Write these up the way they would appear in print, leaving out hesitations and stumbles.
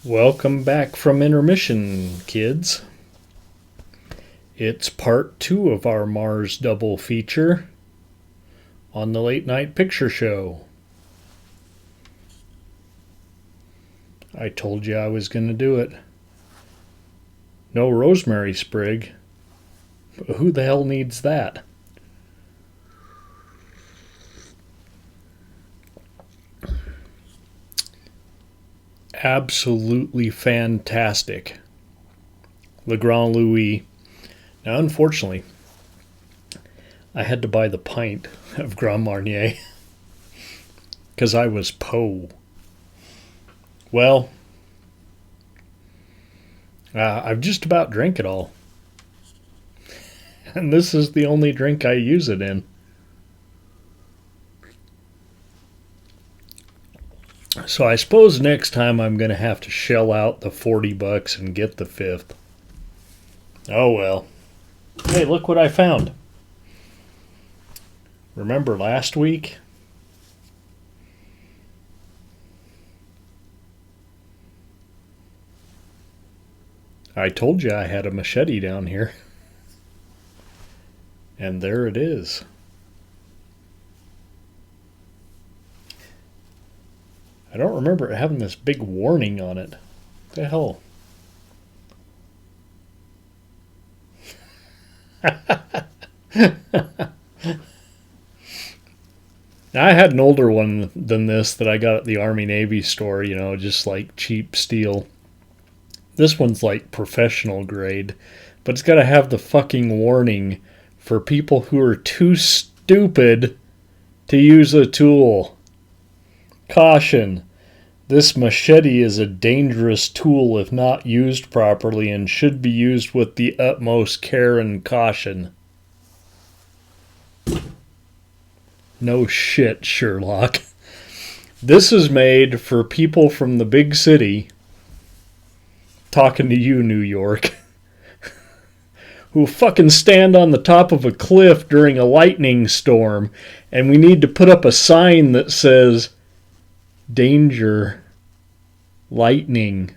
Welcome back from intermission, kids. It's part 2 of our Mars double feature on the Late Night Picture Show. I told you I was going to do it. No rosemary sprig. But who the hell needs that? Absolutely fantastic. Le Grand Louis. Now, unfortunately, I had to buy the pint of Grand Marnier because I was po. Well, I've just about drank it all. And this is the only drink I use it in. So I suppose next time I'm going to have to shell out the $40 and get the fifth. Oh well. Hey, look what I found. Remember last week? I told you I had a machete down here. And there it is. I don't remember it having this big warning on it. What the hell? I had an older one than this that I got at the Army Navy store, just like cheap steel. This one's like professional grade, but it's got to have the fucking warning for people who are too stupid to use a tool. Caution. This machete is a dangerous tool if not used properly and should be used with the utmost care and caution. No shit, Sherlock. This is made for people from the big city, talking to you, New York, who fucking stand on the top of a cliff during a lightning storm, and we need to put up a sign that says, "Danger, lightning."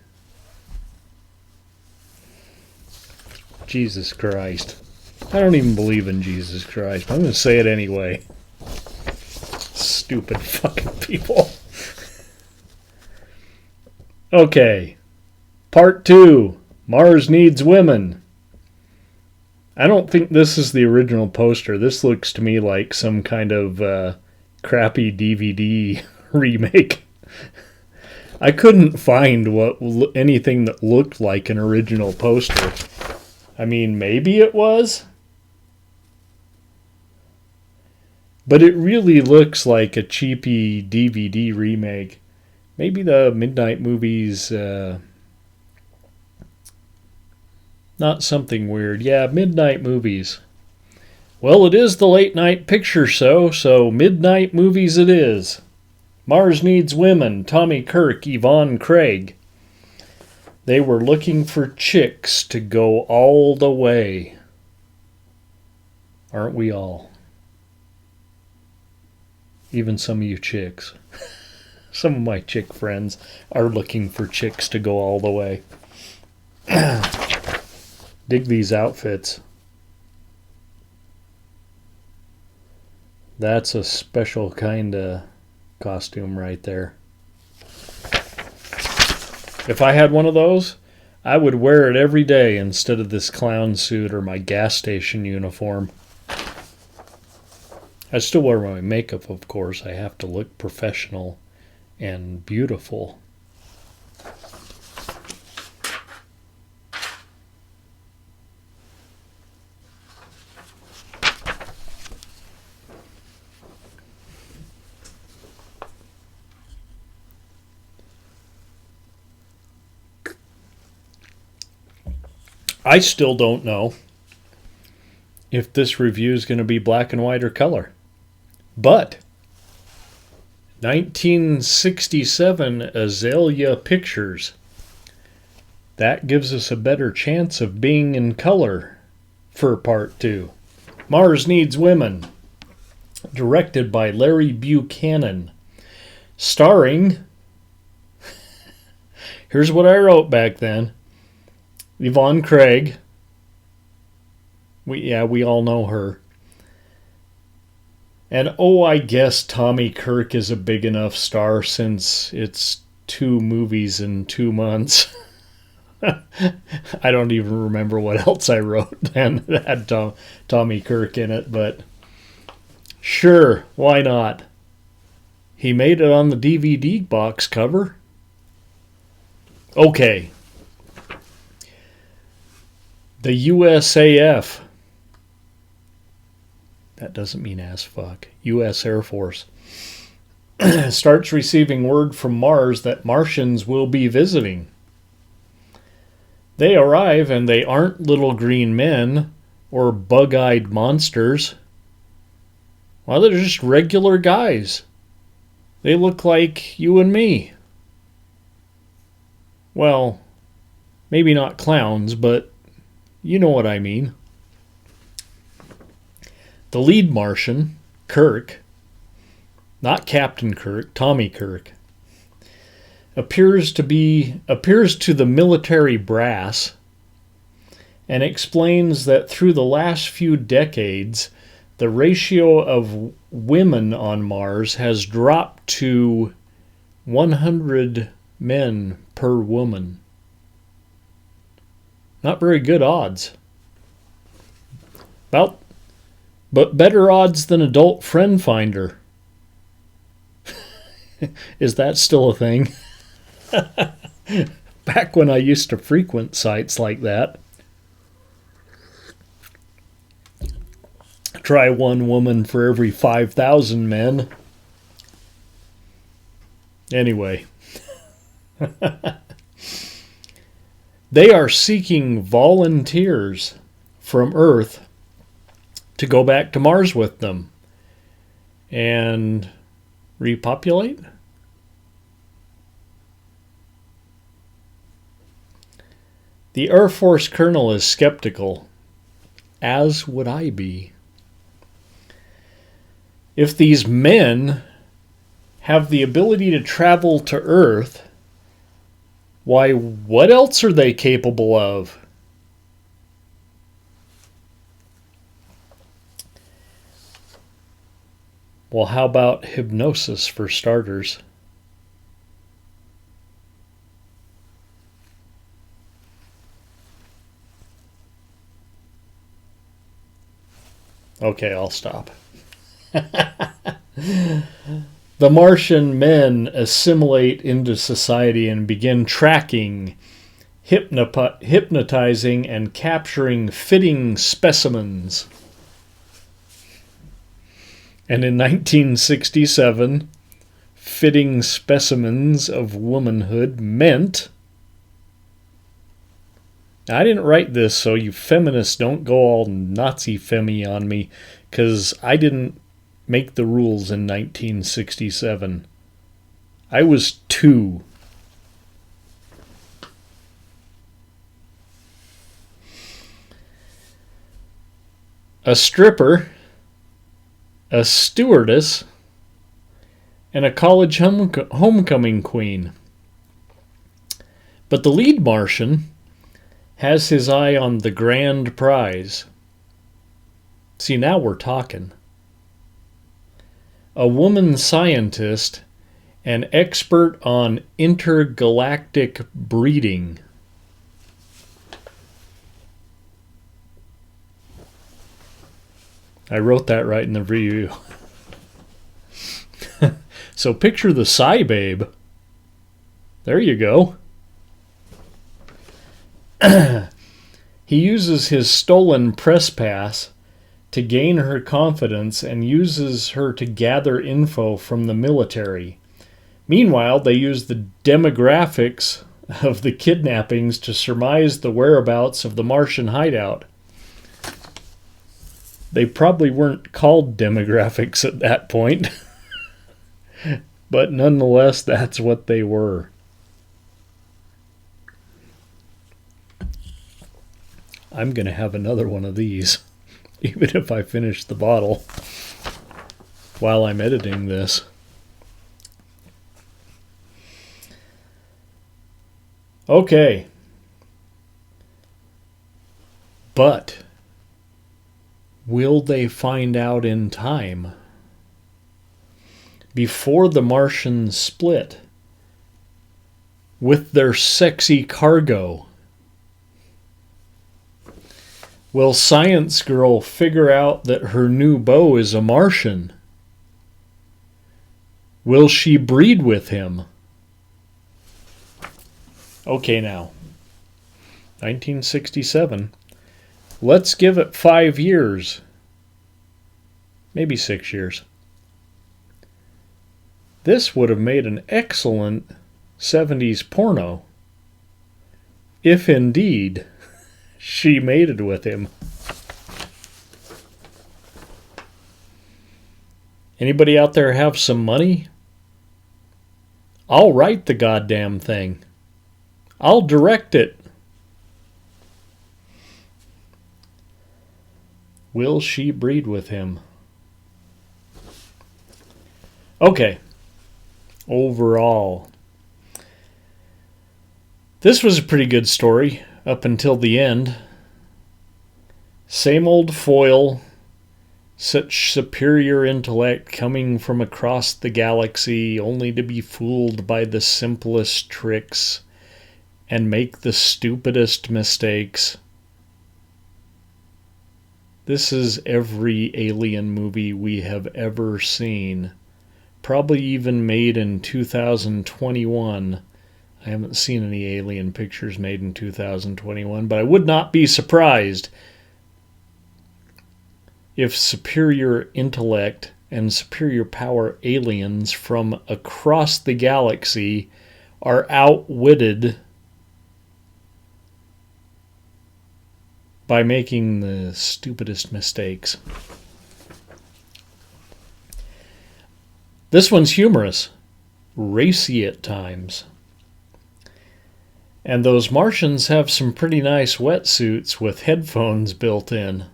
Jesus Christ. I don't even believe in Jesus Christ, but I'm going to say it anyway. Stupid fucking people. Okay. Part 2. Mars Needs Women. I don't think this is the original poster. This looks to me like some kind of crappy DVD remake. I couldn't find anything that looked like an original poster. I mean, maybe it was, but it really looks like a cheapy DVD remake. Maybe the Midnight Movies, not something weird. Yeah, Midnight Movies. Well, it is the Late Night Picture Show, so Midnight Movies it is. Mars Needs Women, Tommy Kirk, Yvonne Craig. They were looking for chicks to go all the way. Aren't we all? Even some of you chicks. Some of my chick friends are looking for chicks to go all the way. Dig these outfits. That's a special kind of costume right there. If I had one of those, I would wear it every day instead of this clown suit or my gas station uniform. I still wear my makeup, of course. I have to look professional and beautiful. I still don't know if this review is going to be black and white or color. But 1967 Azalea Pictures. That gives us a better chance of being in color for part 2. Mars Needs Women. Directed by Larry Buchanan. Starring Here's what I wrote back then. Yvonne Craig. We all know her. And I guess Tommy Kirk is a big enough star since it's 2 movies in 2 months. I don't even remember what else I wrote then that had Tommy Kirk in it, but sure, why not? He made it on the DVD box cover. Okay. The USAF. That doesn't mean ass fuck. U.S. Air Force starts receiving word from Mars that Martians will be visiting. They arrive and they aren't little green men or bug-eyed monsters. Well, they're just regular guys. They look like you and me. Well, maybe not clowns, but you know what I mean. The lead Martian, Kirk, not Captain Kirk, Tommy Kirk, appears to the military brass and explains that through the last few decades, the ratio of women on Mars has dropped to 100 men per woman. Not very good odds. But better odds than Adult Friend Finder. Is that still a thing? Back when I used to frequent sites like that. Try one woman for every 5,000 men. Anyway. They are seeking volunteers from Earth to go back to Mars with them and repopulate? The Air Force colonel is skeptical, as would I be. If these men have the ability to travel to Earth, why, what else are they capable of? Well, how about hypnosis for starters? Okay, I'll stop. The Martian men assimilate into society and begin tracking, hypnotizing, and capturing fitting specimens. And in 1967, fitting specimens of womanhood meant... I didn't write this, so you feminists don't go all Nazi-femmy on me, because I didn't make the rules in 1967. I was 2. A stripper, a stewardess, and a college homecoming queen. But the lead Martian has his eye on the grand prize. See, now we're talking. A woman scientist, an expert on intergalactic breeding. I wrote that right in the review. So picture the Psy Babe. There you go. He uses his stolen press pass to gain her confidence and uses her to gather info from the military. Meanwhile, they use the demographics of the kidnappings to surmise the whereabouts of the Martian hideout. They probably weren't called demographics at that point, but nonetheless, that's what they were. I'm going to have another one of these, even if I finish the bottle while I'm editing this. Okay. But will they find out in time? Before the Martians split with their sexy cargo, will Science Girl figure out that her new beau is a Martian? Will she breed with him? Okay, now, 1967. Let's give it 5 years. Maybe 6 years. This would have made an excellent 70s porno. If indeed she mated with him. Anybody out there have some money? I'll write the goddamn thing. I'll direct it. Will she breed with him? Okay. Overall, this was a pretty good story up until the end. Same old foil. Such superior intellect coming from across the galaxy, only to be fooled by the simplest tricks and make the stupidest mistakes. This is every alien movie we have ever seen. Probably even made in 2021. I haven't seen any alien pictures made in 2021, but I would not be surprised if superior intellect and superior power aliens from across the galaxy are outwitted by making the stupidest mistakes. This one's humorous, racy at times. And those Martians have some pretty nice wetsuits with headphones built in.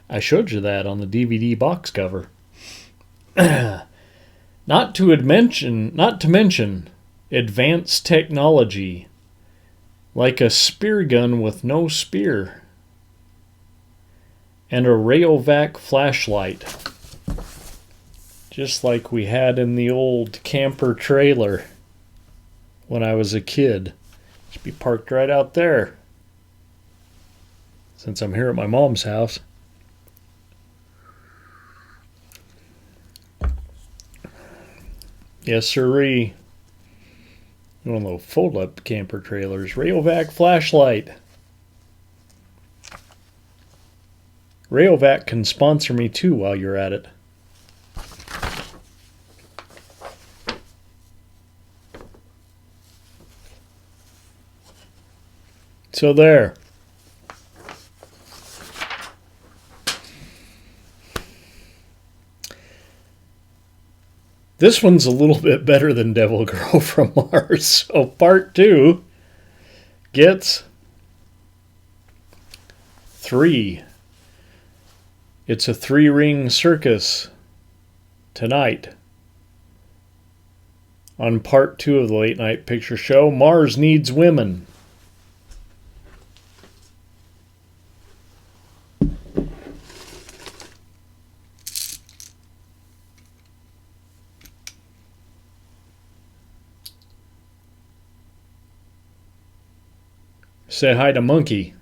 I showed you that on the DVD box cover. Not to mention advanced technology, like a spear gun with no spear, and a Rayovac flashlight. Just like we had in the old camper trailer when I was a kid. Should be parked right out there, since I'm here at my mom's house. Yes, sirree. One of those fold-up camper trailers. Rayovac flashlight. Rayovac can sponsor me too while you're at it. So there. This one's a little bit better than Devil Girl from Mars. So part 2 gets 3. It's a 3-ring circus tonight on part 2 of the Late Night Picture Show, Mars Needs Women. Say hi to Monkey.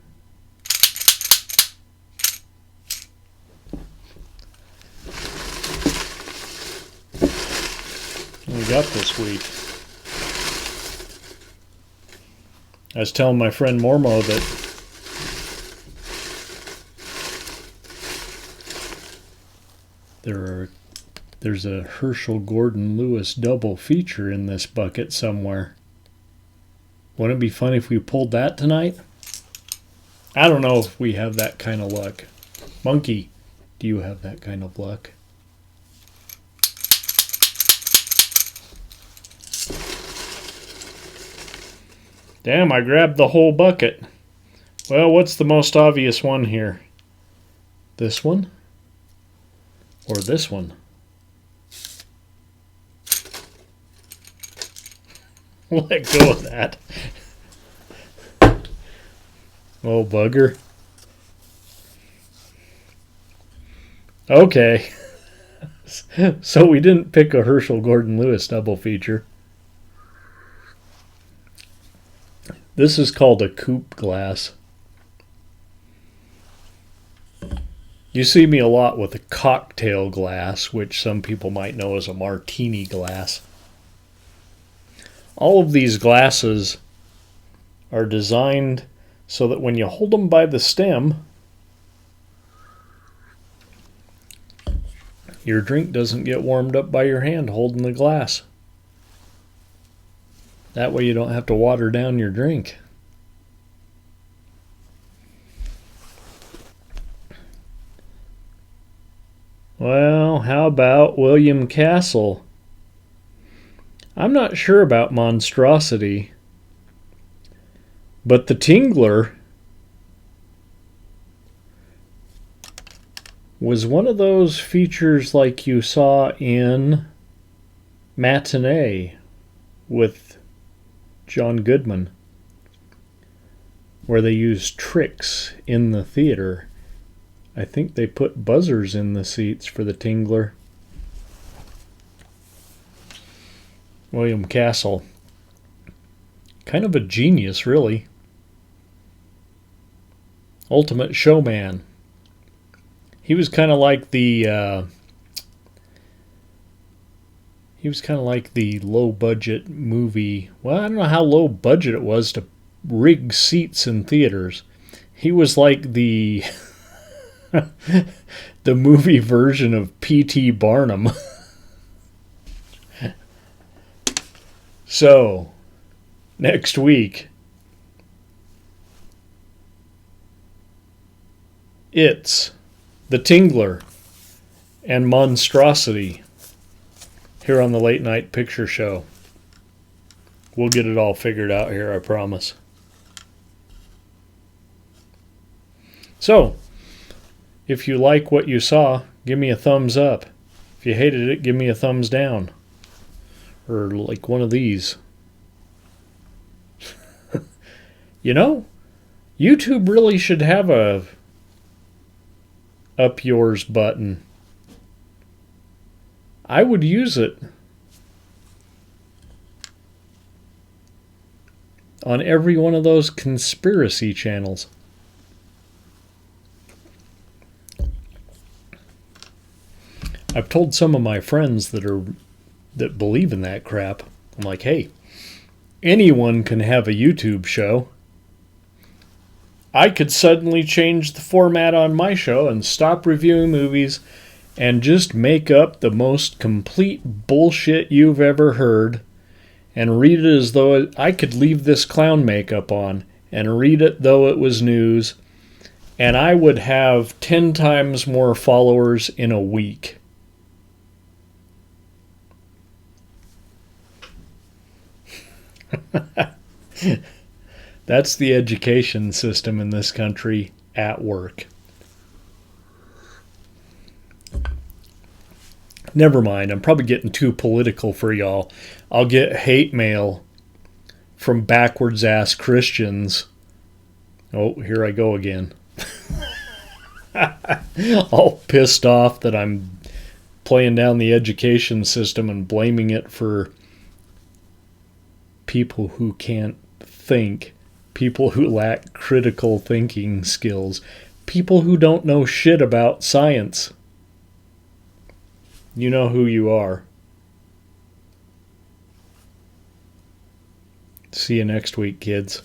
What we got this week? I was telling my friend Mormo that there's a Herschel Gordon Lewis double feature in this bucket somewhere. Wouldn't it be fun if we pulled that tonight? I don't know if we have that kind of luck. Monkey, do you have that kind of luck? Damn, I grabbed the whole bucket. Well, what's the most obvious one here? This one? Or this one? Let go of that. Oh, bugger. Okay. So we didn't pick a Herschel Gordon Lewis double feature. This is called a coupe glass. You see me a lot with a cocktail glass, which some people might know as a martini glass. All of these glasses are designed so that when you hold them by the stem, your drink doesn't get warmed up by your hand holding the glass. That way you don't have to water down your drink. Well, how about William Castle? I'm not sure about Monstrosity, but the Tingler was one of those features like you saw in Matinee with John Goodman, where they used tricks in the theater. I think they put buzzers in the seats for the Tingler. William Castle. Kind of a genius, really. Ultimate showman. He was kind of like the low budget movie. Well, I don't know how low budget it was to rig seats in theaters. He was like the the movie version of P.T. Barnum. So, next week, it's the Tingler and Monstrosity here on the Late Night Picture Show. We'll get it all figured out here, I promise. So, if you like what you saw, give me a thumbs up. If you hated it, give me a thumbs down. Or like one of these. You know, YouTube really should have a up yours button. I would use it on every one of those conspiracy channels. I've told some of my friends that believe in that crap. I'm like, hey, anyone can have a YouTube show. I could suddenly change the format on my show and stop reviewing movies and just make up the most complete bullshit you've ever heard and read it as though I could leave this clown makeup on and read it though it was news, and I would have 10 times more followers in a week. That's the education system in this country at work. Never mind, I'm probably getting too political for y'all. I'll get hate mail from backwards ass Christians. Oh, here I go again. All pissed off that I'm playing down the education system and blaming it for people who can't think, people who lack critical thinking skills, people who don't know shit about science. You know who you are. See you next week, kids.